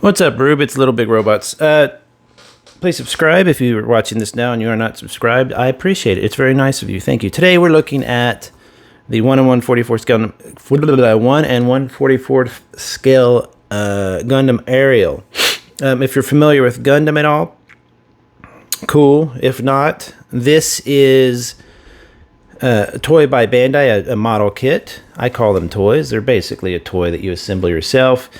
What's up, Rube? It's Little Big Robots. Please subscribe if you're watching this now and you are not subscribed. I appreciate it. It's very nice of you. Thank you. Today we're looking at the 1 and 144 scale, 1 and 144 scale Gundam aerial. If you're familiar with Gundam at all, cool. If not, this is a toy by Bandai, a model kit. I call them toys. They're basically a toy that you assemble yourself.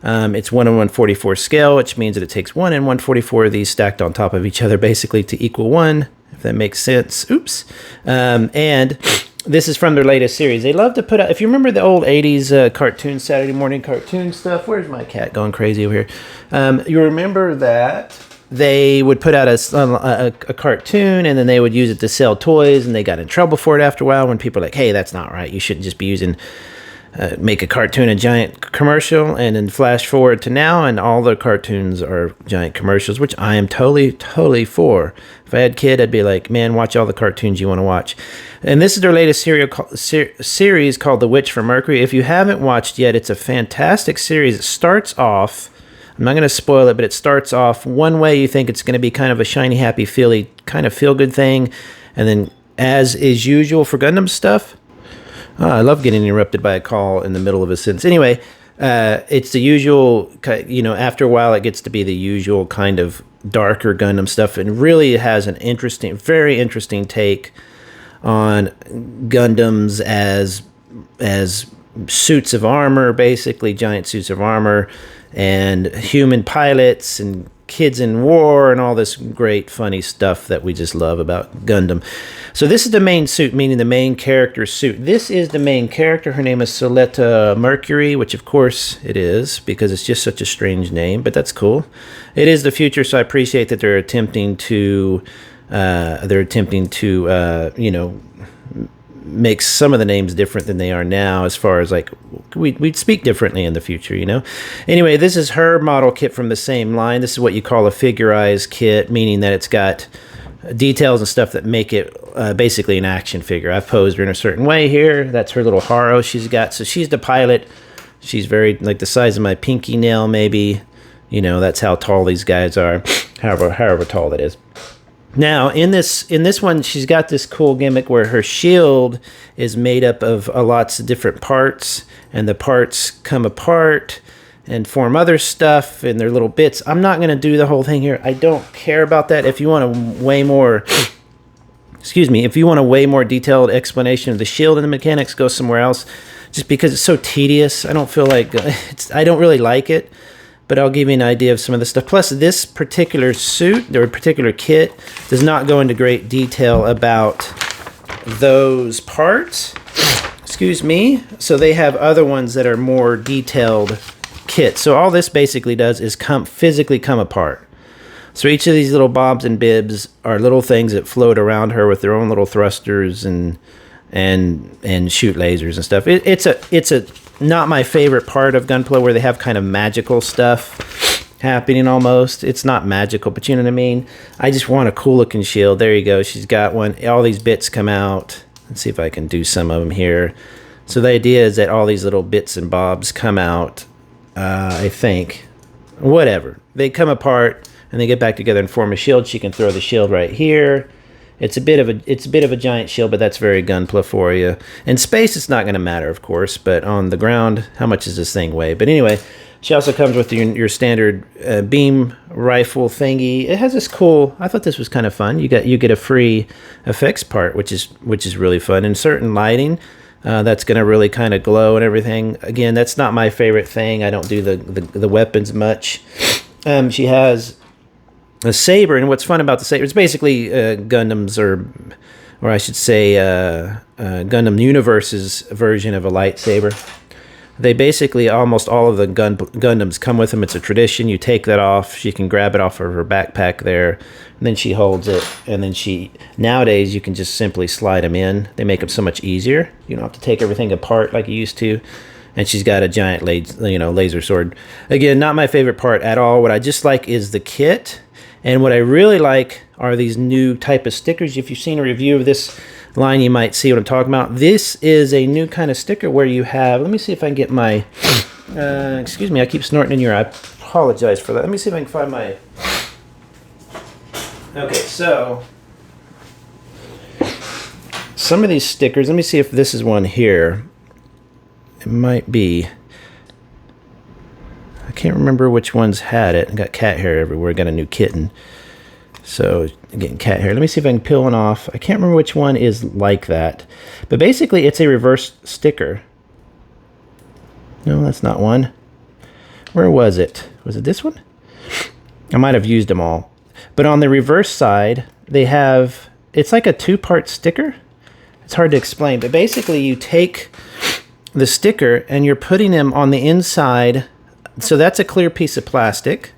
It's 1 and 144 scale, which means that it takes 1 and 144 of these stacked on top of each other, basically to equal 1, if that makes sense. Oops. And this is from their latest series. They love to put out, if you remember the old 80s cartoon, Saturday morning cartoon stuff. Where's my cat going crazy over here? You remember that they would put out a cartoon and then they would use it to sell toys, and they got in trouble for it after a while when people were like, hey, that's not right. You shouldn't just be using... make a cartoon a giant commercial, and then flash forward to now and all the cartoons are giant commercials, which I am totally for. If I had a kid, I'd be like, man, watch all the cartoons you want to watch. And this is their latest series called The Witch from Mercury. If you haven't watched yet, it's a fantastic series. It starts off, I'm not going to spoil it, but it starts off one way. You think it's going to be kind of a shiny, happy, feely, kind of feel-good thing, and then as is usual for Gundam stuff, I love getting interrupted by a call in the middle of a sentence. Anyway, it's the usual, after a while it gets to be the usual kind of darker Gundam stuff, and really it has an interesting, very interesting take on Gundams as suits of armor, basically giant suits of armor, and human pilots and kids in war and all this great funny stuff that we just love about Gundam. So this is the main suit, meaning the main character's suit. This is the main character. Her name is Soleta Mercury, which of course it is, because it's just such a strange name, but that's cool. It is the future, so I appreciate that they're attempting to make some of the names different than they are now, as far as like we'd speak differently in the future, Anyway, this is her model kit from the same line. This is what you call a figurized kit, meaning that it's got details and stuff that make it basically an action figure. I've posed her in a certain way here. That's her little haro she's got. So she's the pilot. She's very, like, the size of my pinky nail, maybe. That's how tall these guys are, however tall that is. Now, in this one, she's got this cool gimmick where her shield is made up of lots of different parts, and the parts come apart and form other stuff, and they're little bits. I'm not going to do the whole thing here. I don't care about that. If you want a way more, if you want a way more detailed explanation of the shield and the mechanics, go somewhere else, just because it's so tedious. I don't feel like, I don't really like it. But I'll give you an idea of some of the stuff. Plus, this particular suit, or particular kit, does not go into great detail about those parts. So they have other ones that are more detailed kits. So all this basically does is physically come apart. So each of these little bobs and bibs are little things that float around her with their own little thrusters and shoot lasers and stuff. It's a not my favorite part of Gunpla, where they have kind of magical stuff happening almost. It's not magical, but you know what I mean? I just want a cool looking shield. There you go. She's got one. All these bits come out. Let's see if I can do some of them here. So the idea is that all these little bits and bobs come out, I think. Whatever. They come apart and they get back together and form a shield. She can throw the shield right here. It's a bit of a giant shield, but that's very Gunpla for you. In space, it's not going to matter, of course, but on the ground, how much does this thing weigh? But anyway, she also comes with your standard beam rifle thingy. It has this cool. I thought this was kind of fun. You get a free effects part, which is really fun. And certain lighting, that's going to really kind of glow and everything. Again, that's not my favorite thing. I don't do the weapons much. She has a saber, and what's fun about the saber, it's basically Gundam's, or I should say Gundam Universe's version of a lightsaber. They basically, almost all of the Gundams come with them. It's a tradition. You take that off. She can grab it off of her backpack there, and then she holds it, and then nowadays you can just simply slide them in. They make them so much easier. You don't have to take everything apart like you used to. And she's got a giant laser sword. Again, not my favorite part at all. What I just like is the kit. And what I really like are these new type of stickers. If you've seen a review of this line, you might see what I'm talking about. This is a new kind of sticker where you have, let me see if I can get my, excuse me, I keep snorting in your eye. apologize for that. Let me see if I can find my... Okay, so... some of these stickers, let me see if this is one here. It might be. I can't remember which ones had it. I got cat hair everywhere. I got a new kitten. So, I'm getting cat hair. Let me see if I can peel one off. I can't remember which one is like that. But basically, it's a reverse sticker. No, that's not one. Where was it? Was it this one? I might have used them all. But on the reverse side, they have... it's like a two-part sticker. It's hard to explain. But basically, you take the sticker and you're putting them on the inside. So that's a clear piece of plastic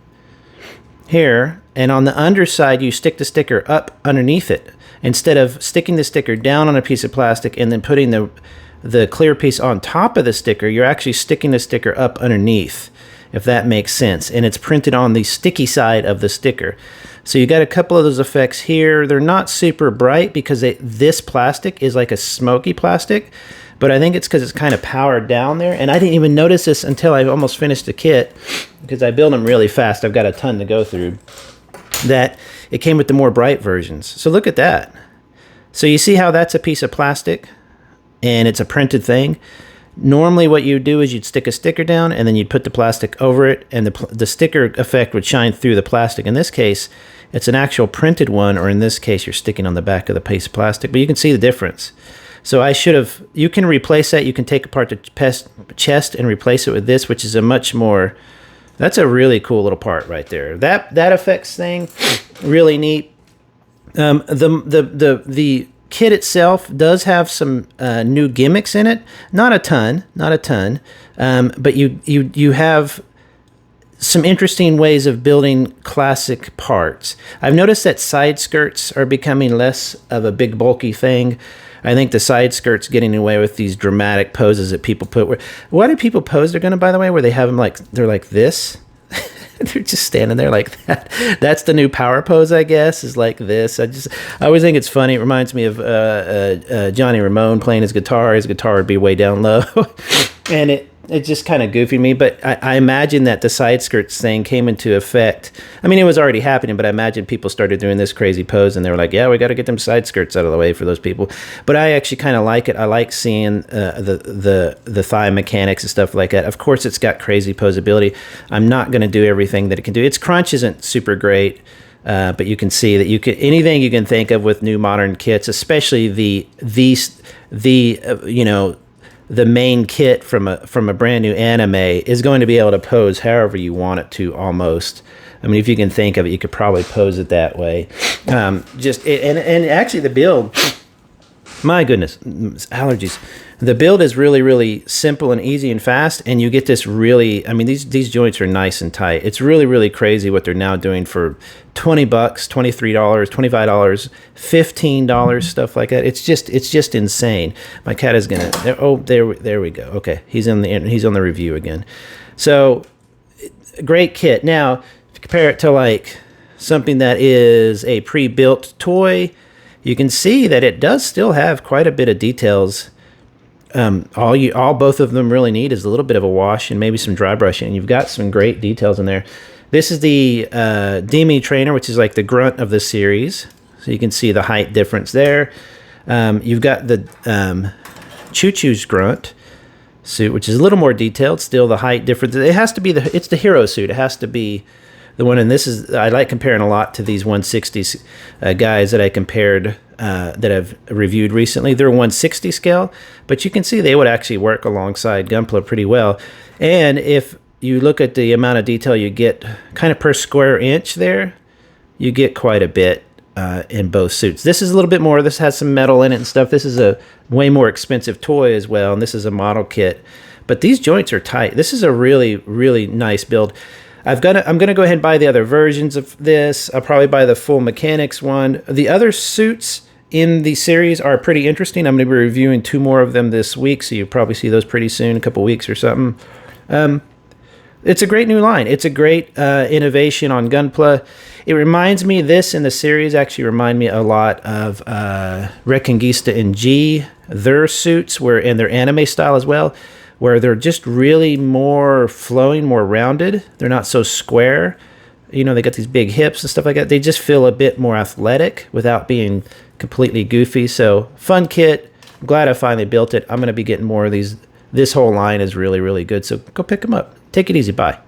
here. And on the underside, you stick the sticker up underneath it. Instead of sticking the sticker down on a piece of plastic and then putting the clear piece on top of the sticker, you're actually sticking the sticker up underneath, if that makes sense. And it's printed on the sticky side of the sticker. So you got a couple of those effects here. They're not super bright because this plastic is like a smoky plastic, but I think it's because it's kind of powered down there. And I didn't even notice this until I almost finished the kit because I build them really fast. I've got a ton to go through. That it came with the more bright versions. So look at that. So you see how that's a piece of plastic and it's a printed thing. Normally what you'd do is you'd stick a sticker down and then you'd put the plastic over it and the sticker effect would shine through the plastic. In this case, it's an actual printed one, or in this case, you're sticking on the back of the piece of plastic, but you can see the difference. So I should have, you can replace that. You can take apart the chest and replace it with this, which is a much more, that's a really cool little part right there. That effects thing, really neat. The kit itself does have some new gimmicks in it. Not a ton, but you have some interesting ways of building classic parts. I've noticed that side skirts are becoming less of a big bulky thing. I think the side skirts getting away with these dramatic poses that people put. Why do people pose their Gundam, by the way, where they have them like, they're like this? They're just standing there like that. That's the new power pose, I guess, is like this. I always think it's funny. It reminds me of Johnny Ramone playing his guitar. His guitar would be way down low. And it just kind of goofy me. But I imagine that the side skirts thing came into effect. I mean, it was already happening, but I imagine people started doing this crazy pose and they were like, yeah, we got to get them side skirts out of the way for those people. But I actually kind of like it. I like seeing the thigh mechanics and stuff like that. Of course, it's got crazy posability. I'm not going to do everything that it can do. Its crunch isn't super great. But you can see that you can, anything you can think of with new modern kits, especially the main kit from a brand new anime is going to be able to pose however you want it to, almost. I mean, if you can think of it, you could probably pose it that way. And actually the build, my goodness, allergies. The build is really, really simple and easy and fast, and you get this really, I mean, these joints are nice and tight. It's really, really crazy what they're now doing for $20, $23, $25, $15, stuff like that. It's just insane. My cat is gonna, there we go. Okay, he's on the review again. So, great kit. Now, if you compare it to like something that is a pre-built toy, you can see that it does still have quite a bit of details. All both of them really need is a little bit of a wash and maybe some dry brushing. You've got some great details in there. This is the Demi trainer, which is like the grunt of the series. So you can see the height difference there. You've got the Choo-Choo's grunt suit, which is a little more detailed. Still the height difference. It has to be it's the hero suit. It has to be the one, and this is, I like comparing a lot to these 160s guys that I compared, that I've reviewed recently. They're 160 scale, but you can see they would actually work alongside Gunpla pretty well. And if you look at the amount of detail you get kind of per square inch there, you get quite a bit in both suits. This is a little bit more, this has some metal in it and stuff. This is a way more expensive toy as well, and this is a model kit. But these joints are tight. This is a really, really nice build. I'm gonna go ahead and buy the other versions of this. I'll probably buy the full mechanics one. The other suits in the series are pretty interesting. I'm gonna be reviewing 2 more of them this week, so you'll probably see those pretty soon, a couple weeks or something. It's a great new line. It's a great innovation on Gunpla. It reminds me, this in the series actually remind me a lot of Reconquista and G, their suits were in their anime style as well, where they're just really more flowing, more rounded. They're not so square. You know, they got these big hips and stuff like that. They just feel a bit more athletic without being completely goofy. So fun kit. I'm glad I finally built it. I'm going to be getting more of these. This whole line is really, really good. So go pick them up. Take it easy. Bye.